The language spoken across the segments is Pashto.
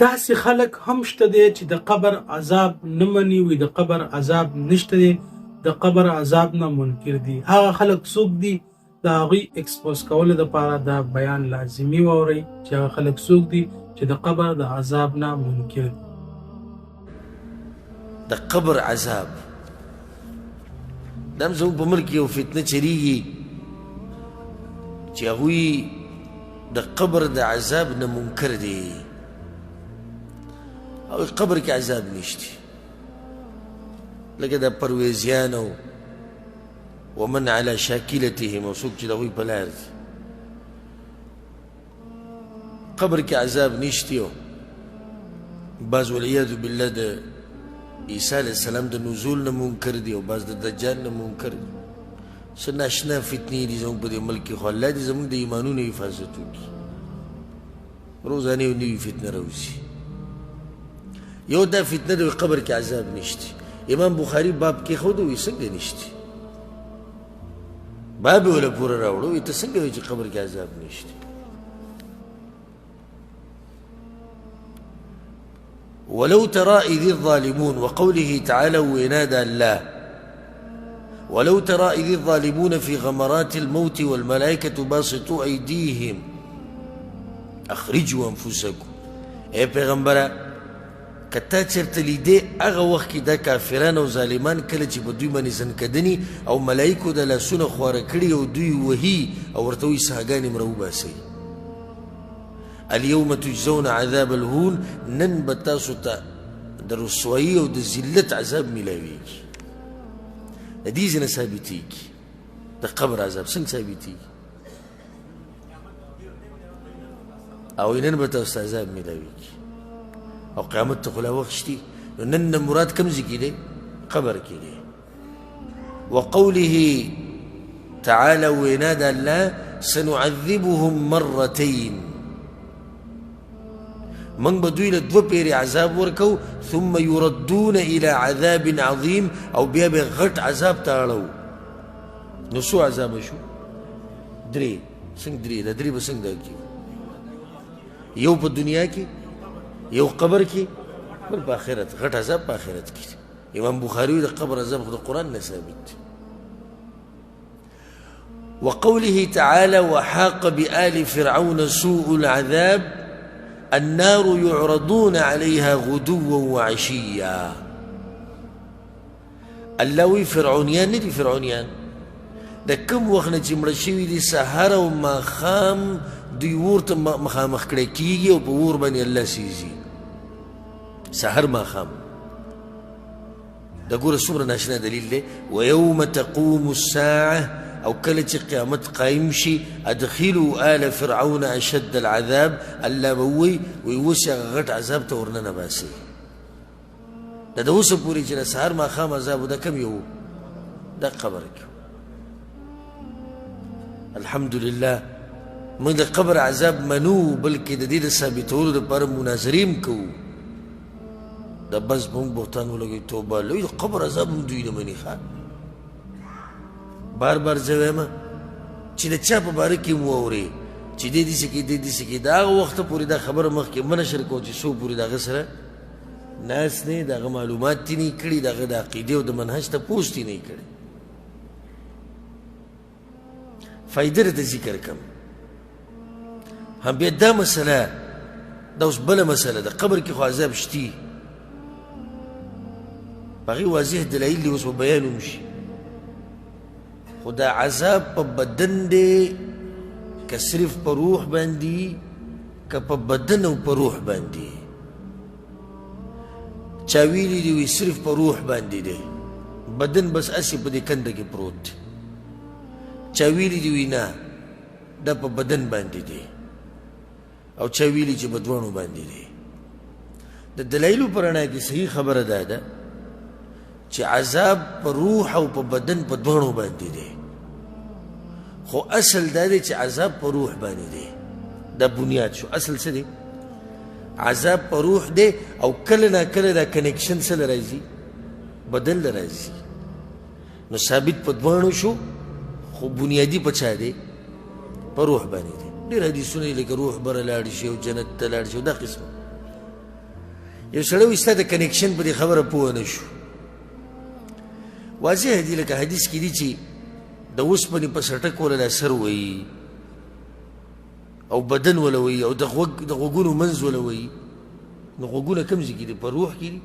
داسې خلک هم شته دی چې د قبر عذاب نه مني، وي د قبر عذاب نشته دی، د قبر عذاب نه منکر دي. هغه خلک څوک دي؟ د هغوی اکسپوز کولو دپاره دا بیان لازمي واورئ چې هغه خلک څوک دي چې د قبر د عذاب نه منکر دي. د قبر عذاب دا هم زموږ په ملک یو فتنه چلیږي چې هغوی د قبر د عذاب نه منکر دي او قبر کې عذاب نشته، لکه د پرویزیان او ومن على شاکلتهم او څوک چې د هغوی په لار دي قبر کې عذاب نشته. او بعض والعیاذ بالله د عیسی علیه السلام د نزول نه منکر دي او بعض د دجال نه منکر دي. څه ناشنا فتنې دي زموږ په دې ملک کې، خو الله دې زموږ د ایمانونو حفاظت وکړي. روزانه یو نوي فتنه راوځي. یو دا فتنه د قبر کې عذاب نشته. امام بخاري باب کې ښود وایي څنګه نشته، باب یې وله پوره راوړو وایي ته څنګه وایي چې قبر کې عذاب نشته. ولو ترى إذ الظالمون وقوله تعالى وينادى الله ولو ترى إذ الظالمون في غمرات الموت والملائكة باسطوا أيديهم أخرجوا أنفسكم. اے پیغمبره کتا چرته لیدې هغه وخت کې دا کافران او ظالمان کله چې په دوی باندې زنکدني او ملایکو د لاسونه خواره کړي او دوی وهي او ورته وایي سهګانې مره وباسئ. اليوم تجزون عذاب الهون، نن به تاسو ته د رسوایي او د ذلت عذاب میلاویږي. د دې ځای نه ثابتېږي د قبر عذاب څنګه ثابتېږي او نن به تاسو ته عذاب میلاویږي او قیامت ته خو لا وخت شته. نو نن نه مراد کوم ځای کې دی؟ قبر کې دی. وقوله تعالى وينادى الله سنعذبهم مرتين، من بدوی له دوه پیرې عذاب ورکو ثم يردون الى عذاب عظیم او بیا به غټ عذاب ته اړو. نو څو عذاب شو؟ درې. څنګه درې؟ دا درې به څنګه کېږي؟ یو په دنیا کې، یو قبر کې، بل په آخرت. غټ عذاب په آخرت کې. امام بخاري د قبر عذاب خو د قرآن نه ثابت دی. وقوله تعالى وحاق بآل فرعون سوء العذاب النار يعرضون عليها غدوا وعشيا. الله وی فرعونیان نه دي فرعونیان، د کوم وخت نه چې مړه شوي دي سهار او ماښام دوی اور ته مخامخ کړی کېږي او په اور باندې الله سیزي سهار ماښام. دا ګوره څومره ناشنا دلیل دی. ویوم تقوم الساعه او کله چې قیامت قایم شي ادخلوا آل فرعون اشد العذاب، الله به وایي اوس هغه غټ عذاب ته ورننه باسئ. دا د اوسه پورې چې د سهار ماښام عذاب و دا کم یو دا قبر کې. الحمدلله موږ د قبر عذاب منو، بلکې د دې د ثابتولو دپاره مناظرې کوو. دا بس به موږ بهتان ولګوي توبه لوی د قبر عذاب هم دوی نه مني. ښه بار بار زه وایم چې د چا په باره کې مو واورې چې دې داسې کې دې داسې کې، د هغه وخته پورې دا خبره مخکې مه نشر کوو چې څو پورې د هغه سره ناست نه، د هغه معلومات تې نه کړي، د هغه د عقیدې او د منهج تپوس تې نه کړي. فایده درته ذکر کړم. هم بیا دا مسله دا اوس بله مسله ده. قبر کې خو عذاب شتي، په هغې واضح دلایل دي، اوس به بیان هم شي. خو دا عذاب په بدن دی که صرف په روح باندې، که په بدن او په روح باندې. چا ویلي دي وایي صرف په روح باندې دی، بدن بس اسې په دې کنده کې پروت دی. چا ویلي دي وایي نه دا په بدن باندې دی، او چا ویلي چې په دواړو باندې دی. د دلایلو په رڼا کې صحیح خبره دا ده چې عذاب په روح او په بدن په دواړو باندې دی، خو اصل دا دی چې عذاب په روح باندې دی. دا بنیاد شو. اصل څه دی؟ عذاب په روح دی، او کله نا کله دا کنیکشن څه له راځي؟ بدن له راځي. نو ثابت په دواړو شو، خو بنیادي په چا دی؟ په روح باندې دی. ډېر حدیثونه دي لکه روح بره لاړ شي او جنت ته لاړ شي او دا قسمه. یو سړی وایي ستا د کنیکشن په دې خبره پوه نه شو. واضح دي لکه حدیث کې دي چې د اوسپنې په سټک وله دا سر وایي او بدن وله وایي او د غوږونو منځ وله وایي. نو غوږونه کوم ځای کې دي؟ په روح کې دي،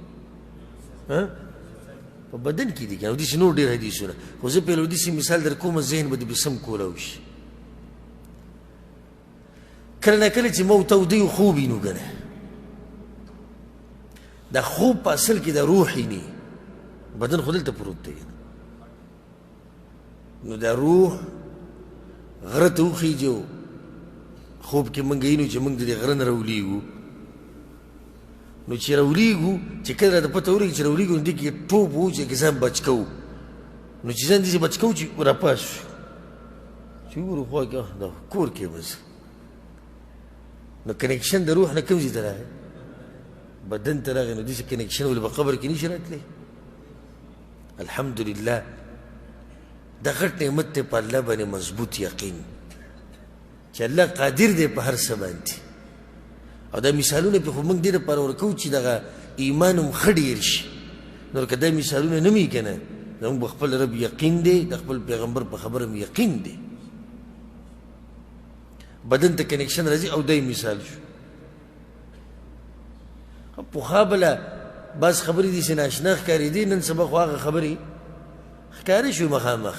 په بدن کې دي که نه؟ او داسې نور ډېر حدیثونه، خو زه پهله داسې مثال در کومه ذهن به دې به سم کولی شي. کله نه کله چې موت او دی خوب وي نو که نه، دا خوب په اصل کې د روح نه، بدن خو دلته پروت دی. نو دا روح غره ته وخیږي او خوب کې موږ وینو چې موږ د دې غره نه راولیږو. نو چې راولیږو، چې کله راته پته ولګي چې راولیږو، نو دې کې ټوپ و چې ځان بچ کوو. نو چې ځان داسې بچ کوو چې راپاس شو، چې وګورو خوا کې دا کور کې بس. نو کنیکشن د روح نه کوم ځای ته راغی؟ بدن ته راغی. نو داسې کنیکشن ولې په قبر کې نشي راتلی؟ الحمدلله دا غټ نعمت دی په الله باندې مضبوط یقین چې الله قادر دی په هر څه باندې. او دا مثالونه په خو موږ دې دپاره ورکوو چې دغه ایمان هم ښه ډېر شي. نو که دا مثالونه نه وي که نه، زموږ په خپل رب یقین دی، د خپل پیغمبر په خبره هم یقین دی. بدن ته کنیکشن راځي او دی مثال شو. پخوا بله بعض خبرې داسې ناشنا ښکارېدې، نن سبا خو هغه خبرې ښکارې شوې مخامخ.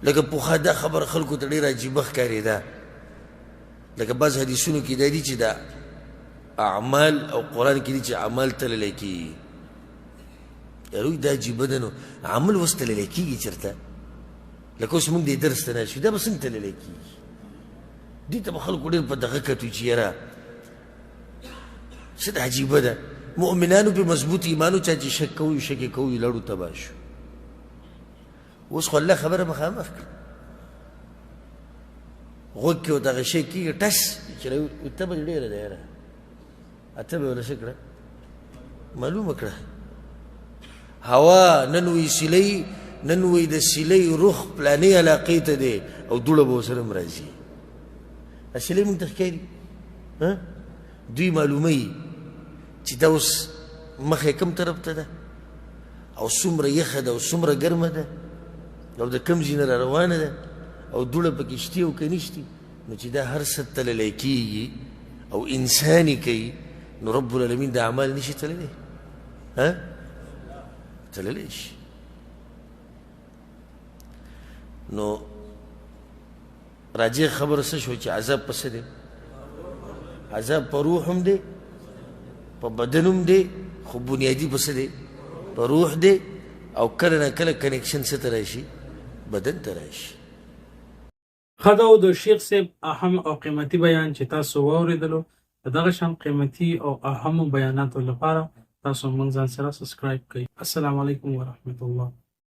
لکه پخوا دا خبره خلکو ته ډېره عجیبه ښکارېده، لکه بعض حدیثونو کې دا دي چې دا اعمال او قرآن کې دي چې اعمال تللی کېږي. یاروی دا عجیبه ده، نو عمل اوس تللی کېږي چېرته؟ لکه اوس موږ دې درس ته ناست یو، دا به څنګه تللی کېږي؟ دې ته به خلکو ډېر په دغه کتو چې یاره څه د عجیبه ده. مؤمنانو پې مضبوط ایمانو، چا چې شک کوي شک یې کوي لړو تباه شو. اوس خو الله خبره مخامخ کړه، غوږ کې ورته هغه شی کېږي ټس چې ته به ډېره ده یاره، اته به یې وله څه کړه؟ معلومه کړه. هوا نن وایي سیلۍ، نن وایي د سیلۍ رخ پلانې علاقې ته دی او دوړه به ورسره هم راځي. سیلۍ موږ ته ښکاري، دوی معلوموي چې دا اوس مخې کوم طرف ته ده او څومره یخه ده او څومره ګرمه ده او د کوم ځای نه را روانه ده او دوړه پکې شتي او که نشتي. نو چې دا هر څه تللی کېږي او انسان یې کوي، نو رب العالمین د اعمال نشي تللی؟ تللی شي. نو راجع خبره څه شو چې عذاب په څه دی؟ عذاب په روح هم دی، په بدن هم دی، خو بنیادي په څه دی؟ په روح دی. او کله نه کله کنیکشن څه ته راشي؟ بدن ته راشي. ښه دا و د شیخ صاحب اهم او قیمتي بیان چې تاسو واورېدلو. د دغه شان قیمتي او اهمو بیاناتو لپاره تاسو موږ ځان سره سبسکرایب کړئ. السلام علیکم ورحمة الله.